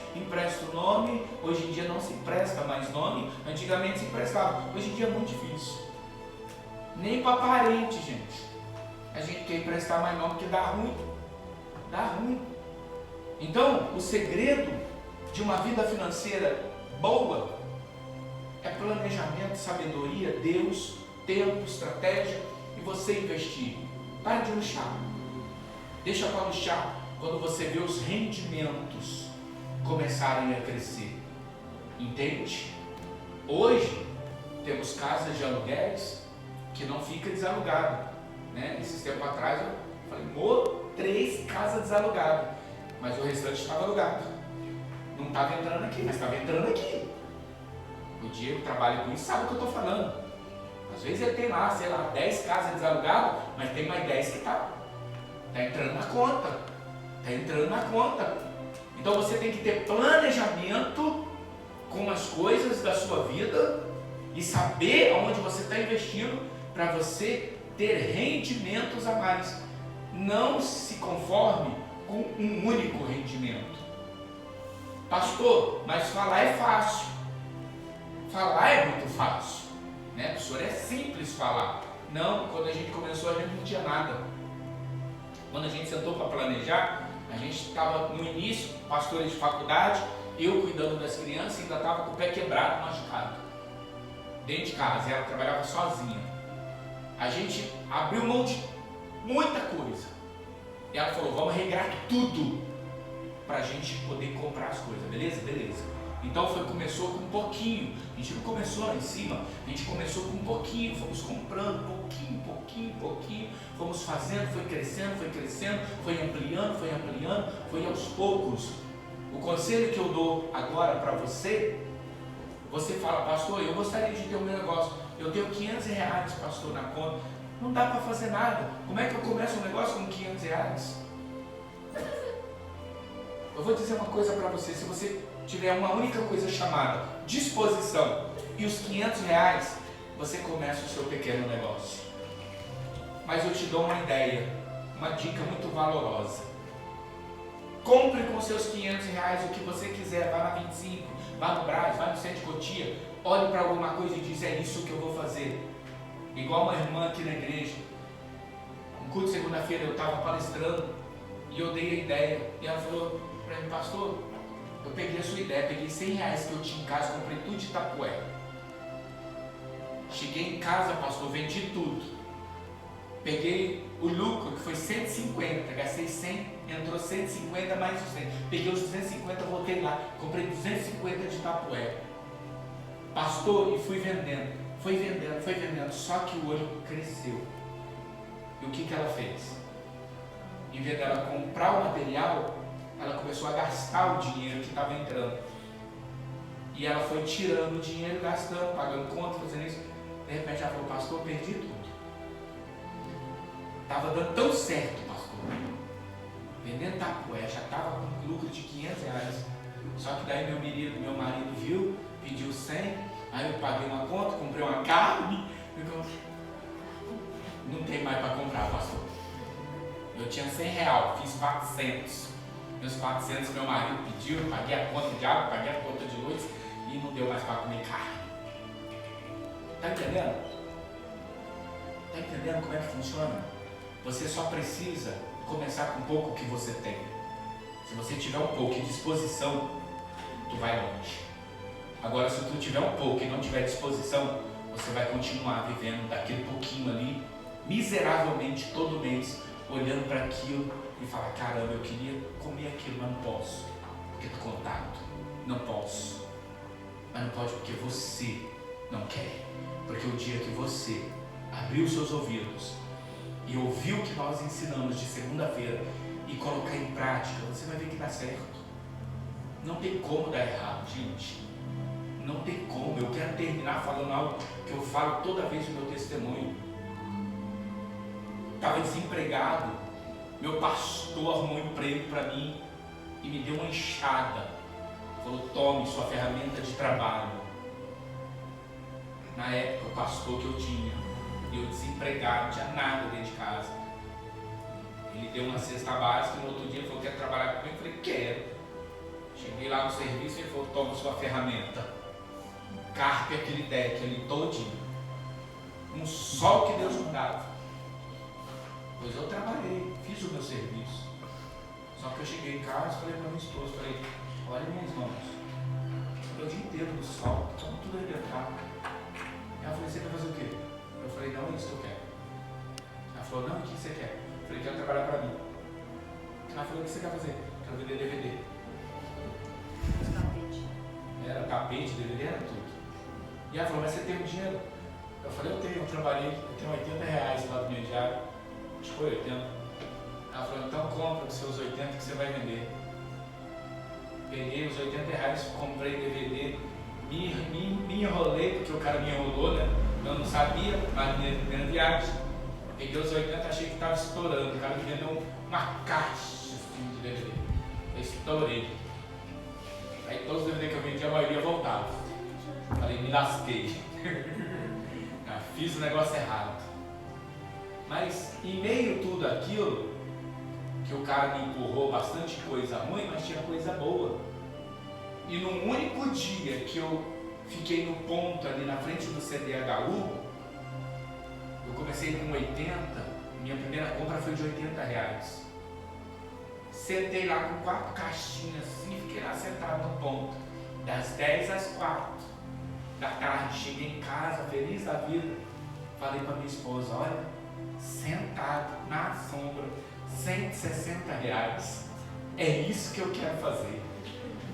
Hoje em dia não se empresta mais nome, antigamente se emprestava, hoje em dia é muito difícil. Nem para parente, gente. A gente quer emprestar mais nome porque dá ruim. Dá ruim. Então, o segredo de uma vida financeira boa é planejamento, sabedoria, Deus, tempo, estratégia e você investir. Para de luxar. Deixa para luxar quando você vê os rendimentos começarem a crescer. Entende? Hoje temos casas de aluguéis que não fica desalugado, né? Esses tempos atrás eu falei, 3 casas desalugadas, mas o restante estava alugado. Não estava entrando aqui, mas estava entrando aqui. O Diego trabalha com isso, sabe o que eu estou falando. Às vezes ele tem lá, sei lá, 10 casas desalugadas, mas tem mais 10 que está entrando na conta. Está entrando na conta. Então você tem que ter planejamento com as coisas da sua vida e saber aonde você está investindo para você ter rendimentos a mais. Não se conforme com um único rendimento. Pastor, mas falar é fácil. Falar é muito fácil, né? Professor, é simples falar. Não, quando a gente começou a gente não tinha nada. Quando a gente sentou para planejar, a gente estava no início, pastores de faculdade, eu cuidando das crianças, ainda estava com o pé quebrado, machucado, dentro de casa, e ela trabalhava sozinha. A gente abriu mão de muita coisa, e ela falou, vamos regrar tudo, para a gente poder comprar as coisas, beleza? Beleza. Então começou com um pouquinho, a gente não começou lá em cima, a gente começou com um pouquinho, fomos comprando pouquinho, fomos fazendo, foi crescendo, foi ampliando, foi aos poucos. O conselho que eu dou agora para você fala, pastor, eu gostaria de ter o meu negócio, eu tenho R$500, pastor, na conta, não dá para fazer nada, como é que eu começo um negócio com R$500? Eu vou dizer uma coisa para você, se você tiver uma única coisa chamada disposição e os R$500, você começa o seu pequeno negócio. Mas eu te dou uma ideia, uma dica muito valorosa. Compre com seus R$500 o que você quiser, vá na 25, vá no Brás, vá no Centro de Cotia, olhe para alguma coisa e diz, é isso que eu vou fazer. Igual uma irmã aqui na igreja, no culto de segunda-feira eu estava palestrando e eu dei a ideia, e ela falou para mim, pastor, eu peguei a sua ideia, peguei R$100 que eu tinha em casa, comprei tudo de Itapuera. Cheguei em casa, pastor, vendi tudo. Peguei o lucro, que foi 150, gastei 100, entrou 150 mais os 100. Peguei os 250, voltei lá, comprei 250 de tapué. Pastor, e fui vendendo. Foi vendendo, só que o olho cresceu. E o que ela fez? Em vez dela comprar o material, ela começou a gastar o dinheiro que estava entrando. E ela foi tirando o dinheiro, gastando, pagando conta, fazendo isso. De repente ela falou, pastor, eu perdi tudo. Estava dando tão certo, pastor. Vendendo tapué, já estava com lucro de R$500. Só que daí meu marido viu, pediu 100, aí eu paguei uma conta, comprei uma carne. Não tem mais para comprar, pastor. Eu tinha R$100, fiz 400. Meus 400 meu marido pediu, eu paguei a conta de água, paguei a conta de luz e não deu mais para comer carne. Está entendendo? Está entendendo como é que funciona? Você só precisa começar com um pouco que você tem. Se você tiver um pouco de disposição, tu vai longe. Agora, se tu tiver um pouco e não tiver disposição, você vai continuar vivendo daquele pouquinho ali, miseravelmente, todo mês, olhando para aquilo e falar, caramba, eu queria comer aquilo, mas não posso, porque tô contato, não posso. Mas não pode porque você não quer. Porque o dia que você abriu seus ouvidos e ouviu o que nós ensinamos de segunda-feira e colocar em prática, você vai ver que dá certo. Não tem como dar errado, gente. Não tem como. Eu quero terminar falando algo que eu falo toda vez no meu testemunho. Estava desempregado, meu pastor arrumou um emprego para mim e me deu uma enxada. Falou, tome sua ferramenta de trabalho. Na época, o pastor que eu tinha, eu desempregado, não tinha nada dentro de casa. Ele deu uma cesta básica e no outro dia ele falou, quer trabalhar comigo? Eu falei, quero. Cheguei lá no serviço e ele falou, toma sua ferramenta. Carpe aquele deck ali todinho. Um sol que Deus me dava. Pois eu trabalhei, fiz o meu serviço. Só que eu cheguei em casa e falei para minha esposa, falei, olha minhas mãos. Eu o dia inteiro no sol, estão tudo arrebentado. Ela falou, você quer fazer o quê? Eu falei, não, é isso que eu quero. Ela falou, não, o que você quer? Eu falei, quero trabalhar para mim. Ela falou, o que você quer fazer? Quero vender DVD. Era tapete, DVD, era tudo. E ela falou, mas você tem um dinheiro? Eu falei, eu tenho, eu trabalhei, eu tenho R$80 lá do meu diário. Acho que foi 80. Ela falou, então compra os seus 80 que você vai vender. Peguei os R$80, comprei DVD, me enrolei, porque o cara me enrolou, né? Eu não sabia, mas minha primeira viagem. Peguei os 80, achei que estava estourando. O cara me vendeu uma caixa assim, de DVD. Eu estourei. Aí todos os DVD que eu vendi, a maioria voltava. Falei, me lasquei. Fiz o negócio errado. Mas em meio a tudo aquilo, que o cara me empurrou bastante coisa ruim, mas tinha coisa boa. E num único dia que eu fiquei no ponto ali na frente do CDHU, eu comecei com 80, minha primeira compra foi de R$80. Sentei lá com 4 caixinhas assim, fiquei lá sentado no ponto, das 10 às 4 da tarde, cheguei em casa, feliz da vida, falei para minha esposa, olha, sentado na sombra, R$160, é isso que eu quero fazer,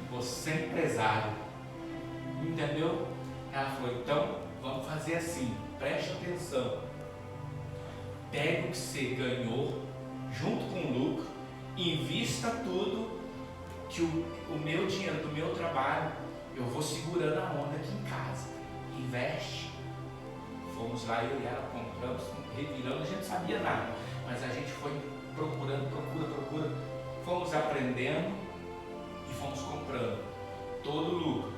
vou ser empresário, entendeu? Ela falou, então vamos fazer assim, preste atenção, pega o que você ganhou, junto com o lucro, invista tudo, que o meu dinheiro do meu trabalho, eu vou segurando a onda aqui em casa, investe. Fomos lá, eu e ela compramos, revirando, a gente não sabia nada, mas a gente foi procurando, procura, fomos aprendendo e fomos comprando, todo o lucro,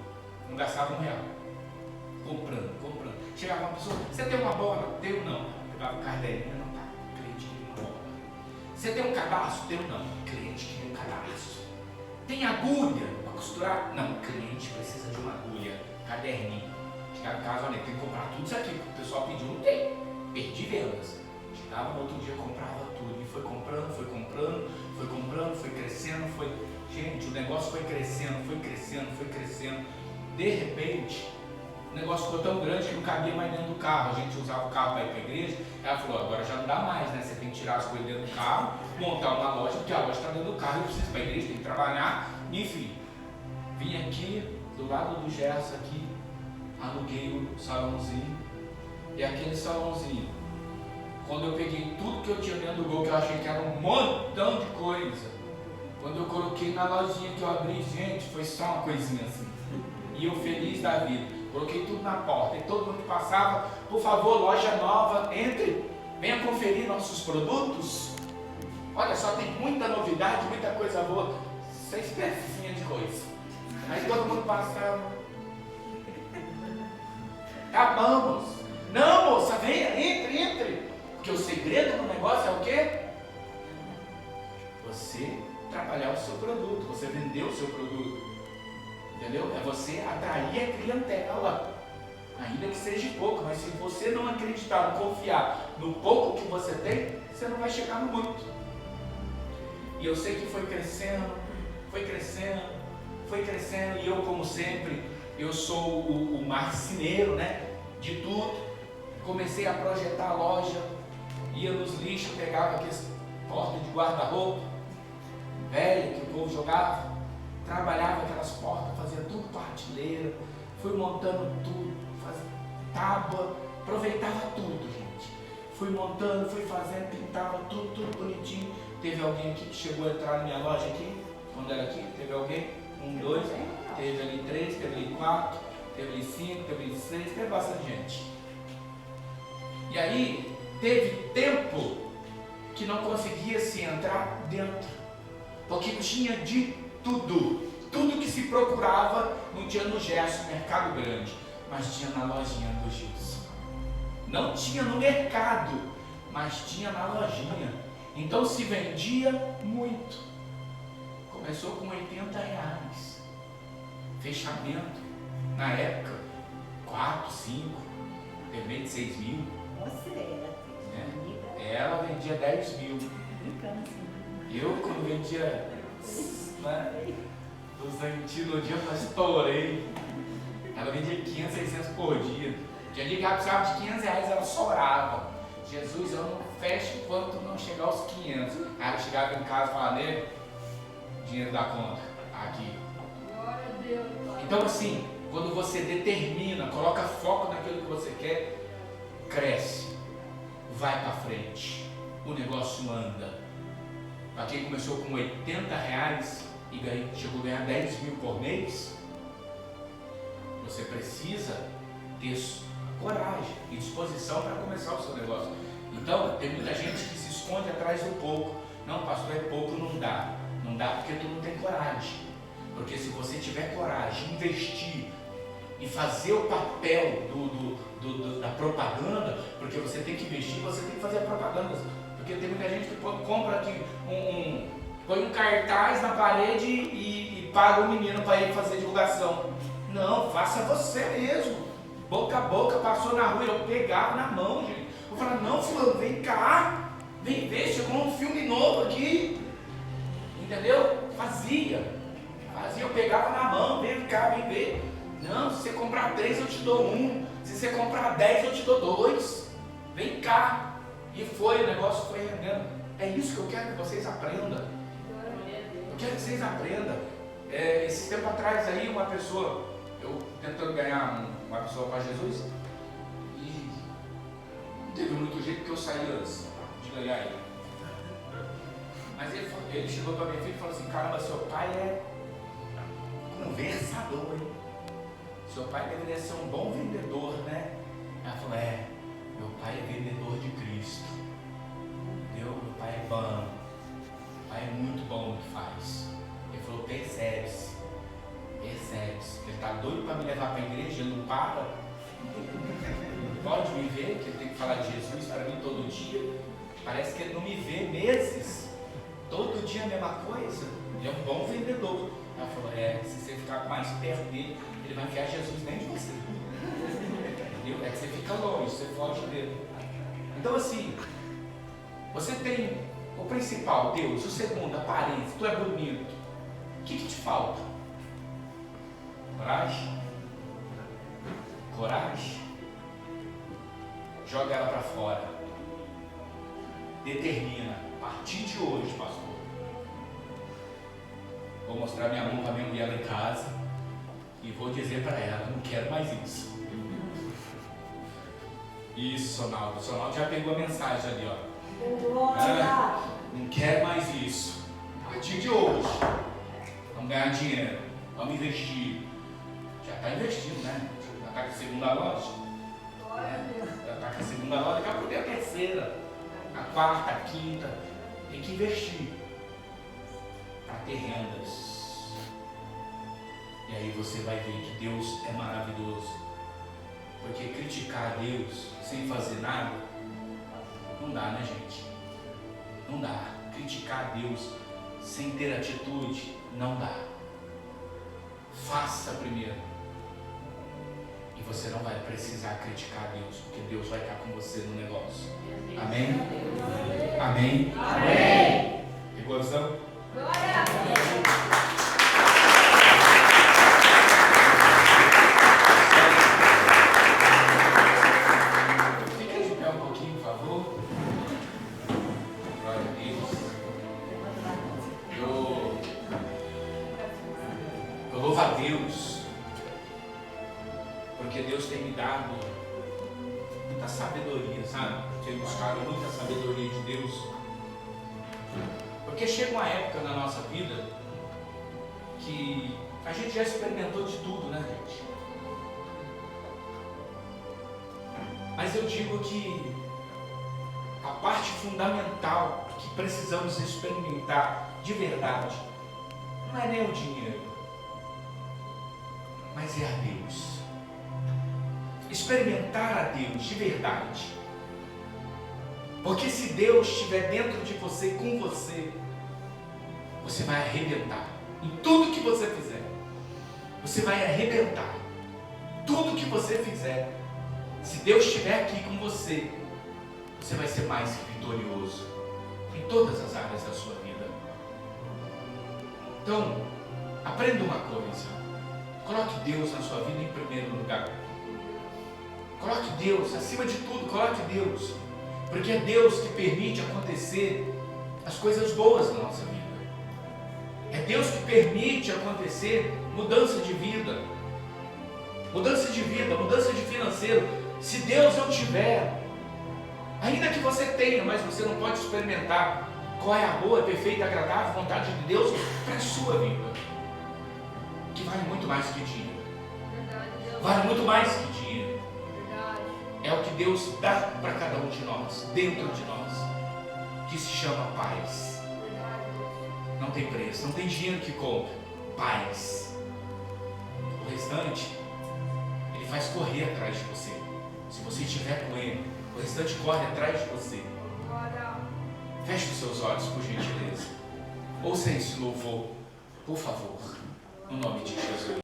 não gastava R$1, comprando. Chegava uma pessoa, você tem uma bola? Tenho não. Pegava o caderninho, não tá, cliente queria uma bola. Você tem um cadastro? Tenho não, cliente queria um cadastro. Tem agulha para costurar? Não, cliente precisa de uma agulha, caderninho. Chegava em casa, olha, tem que comprar tudo isso aqui, o pessoal pediu, não tem, perdi vendas. Chegava no outro dia, comprava tudo, e foi comprando, foi crescendo, gente, o negócio foi crescendo. De repente, O negócio ficou tão grande que não cabia mais dentro do carro. A gente usava o carro para ir para a igreja. Ela falou, agora já não dá mais, né? Você tem que tirar as coisas dentro do carro, montar uma loja, porque a loja está dentro do carro, eu preciso ir para a igreja, tem que trabalhar. Enfim, vim aqui, do lado do Gerson aqui, aluguei um salãozinho. E aquele salãozinho, quando eu peguei tudo que eu tinha dentro do Gol, que eu achei que era um montão de coisa, quando eu coloquei na lojinha que eu abri, gente, foi só uma coisinha assim. E eu feliz da vida. Coloquei tudo na porta e todo mundo que passava, por favor, loja nova, entre, venha conferir nossos produtos. Olha só, tem muita novidade, muita coisa boa, 6 pecinhas de coisa. Aí todo mundo passava. Acabamos. Não, moça, venha, entre. Porque o segredo do negócio é o quê? Você trabalhar o seu produto, você vender o seu produto. Entendeu? É você atrair a clientela, ainda que seja pouco, mas se você não acreditar, não confiar no pouco que você tem, você não vai chegar no muito. E eu sei que foi crescendo, e eu, como sempre, eu sou o marceneiro, né, de tudo. Comecei a projetar a loja, ia nos lixos, pegava aqueles portas de guarda-roupa velho que o povo jogava, trabalhava aquelas portas, fazia tudo partilheira, fui montando tudo, fazia tábua, aproveitava tudo, gente. Fui montando, fui fazendo, pintava tudo bonitinho. Teve alguém aqui que chegou a entrar na minha loja aqui, quando era aqui, teve alguém? 1, 2, teve ali 3, teve ali 4, teve ali 5, teve ali 6, teve bastante gente. E aí, teve tempo que não conseguia se entrar dentro, porque tinha de tudo que se procurava não tinha no Gerson, Mercado Grande, mas tinha na lojinha do Gilson. Não tinha no mercado, mas tinha na lojinha. Então se vendia muito. Começou com R$80. Fechamento, na época, 4, 5, teve de 6 mil. Você era, né? Ela vendia 10 mil. Eu, quando vendia, né, os antigos no dia, eu estourei. Ela vendia 500, 600 por dia. Tinha dia que ela precisava de R$500, ela sobrava. Jesus, eu não fecho enquanto não chegar aos 500. Aí ela chegava em casa e falava, né, dinheiro da conta, aqui. Glória a Deus. Então assim, quando você determina, coloca foco naquilo que você quer, cresce, vai para frente, o negócio anda. Para quem começou com R$80 e chegou a ganhar 10 mil por mês, você precisa ter coragem e disposição para começar o seu negócio. Então, tem muita gente que se esconde atrás do pouco. Não, pastor, é pouco, não dá. Não dá porque tu não tem coragem. Porque se você tiver coragem, investir e fazer o papel da propaganda, porque você tem que investir, você tem que fazer a propaganda. Porque tem muita gente que compra aqui põe um cartaz na parede e paga o menino para ir fazer divulgação. Não, faça você mesmo. Boca a boca, passou na rua, eu pegava na mão, gente. Eu falava, não, fulano, vem cá, vem ver, chegou um filme novo aqui. Entendeu? Fazia, eu pegava na mão, vem cá, vem ver. Não, se você comprar 3 eu te dou 1, se você comprar 10 eu te dou 2. Vem cá. E foi, o negócio foi rendendo. É isso que eu quero que vocês aprendam. Eu quero que vocês aprendam. Esse tempo atrás aí, uma pessoa, eu tentando ganhar uma pessoa para Jesus, e não teve muito jeito que eu saí antes de ganhar ele. Mas ele chegou para minha filha e falou assim, caramba, seu pai é conversador, hein? Seu pai deveria ser um bom vendedor, né? Ela falou, meu pai é vendedor de Cristo. Meu pai é bom. Meu pai é muito bom no que faz. Ele falou, percebe-se. Ele está doido para me levar para a igreja, ele não para. Pode me ver, que ele tem que falar de Jesus para mim todo dia. Parece que ele não me vê meses. Todo dia a mesma coisa. Ele é um bom vendedor. Ela falou, se você ficar mais perto dele, ele vai enfiar Jesus dentro de você. Entendeu? É que você fica longe, você foge dele. Então assim, você tem o principal, Deus, o segundo, aparência, tu é bonito. O que te falta? Coragem? coragem, joga ela para fora. Determina, a partir de hoje, pastor, vou mostrar minha mão para minha mulher lá em casa e vou dizer para ela, não quero mais isso. Isso, Sonaldo. O Sonaldo já pegou a mensagem ali, ó. Não quero mais isso. A partir de hoje, vamos ganhar dinheiro, vamos investir. Já está investindo, né? Já está com a segunda loja. Já está com a segunda loja, daqui a pouco é a terceira, a quarta, a quinta. Tem que investir para ter rendas. E aí você vai ver que Deus é maravilhoso. Porque criticar a Deus sem fazer nada, não dá, né, gente? Não dá. Criticar a Deus sem ter atitude, não dá. Faça primeiro. E você não vai precisar criticar a Deus, porque Deus vai estar com você no negócio. Amém? Amém? Amém. Pegou a visão? Glória a Deus. Porque Deus tem me dado muita sabedoria, sabe? Tenho buscado muita sabedoria de Deus. Porque chega uma época na nossa vida que a gente já experimentou de tudo, né, gente? Mas eu digo que a parte fundamental que precisamos experimentar de verdade não é nem o dinheiro, mas é a Deus. Experimentar a Deus de verdade. Porque se Deus estiver dentro de você, com você, você vai arrebentar. Em tudo que você fizer, você vai arrebentar. Tudo que você fizer, se Deus estiver aqui com você, você vai ser mais que vitorioso em todas as áreas da sua vida. Então, aprenda uma coisa. Coloque Deus na sua vida em primeiro lugar. Coloque Deus, acima de tudo, coloque Deus. Porque é Deus que permite acontecer as coisas boas na nossa vida. É Deus que permite acontecer mudança de vida. Mudança de vida, mudança de financeiro. Se Deus não tiver, ainda que você tenha, mas você não pode experimentar qual é a boa, perfeita, agradável vontade de Deus para a sua vida. Que vale muito mais que dinheiro. Vale muito mais que dinheiro. É o que Deus dá para cada um de nós, dentro de nós, que se chama paz. Não tem preço, não tem dinheiro que compre. Paz. O restante, Ele faz correr atrás de você. Se você estiver com Ele, o restante corre atrás de você. Feche os seus olhos, por gentileza. Ouça esse louvor, por favor, no nome de Jesus.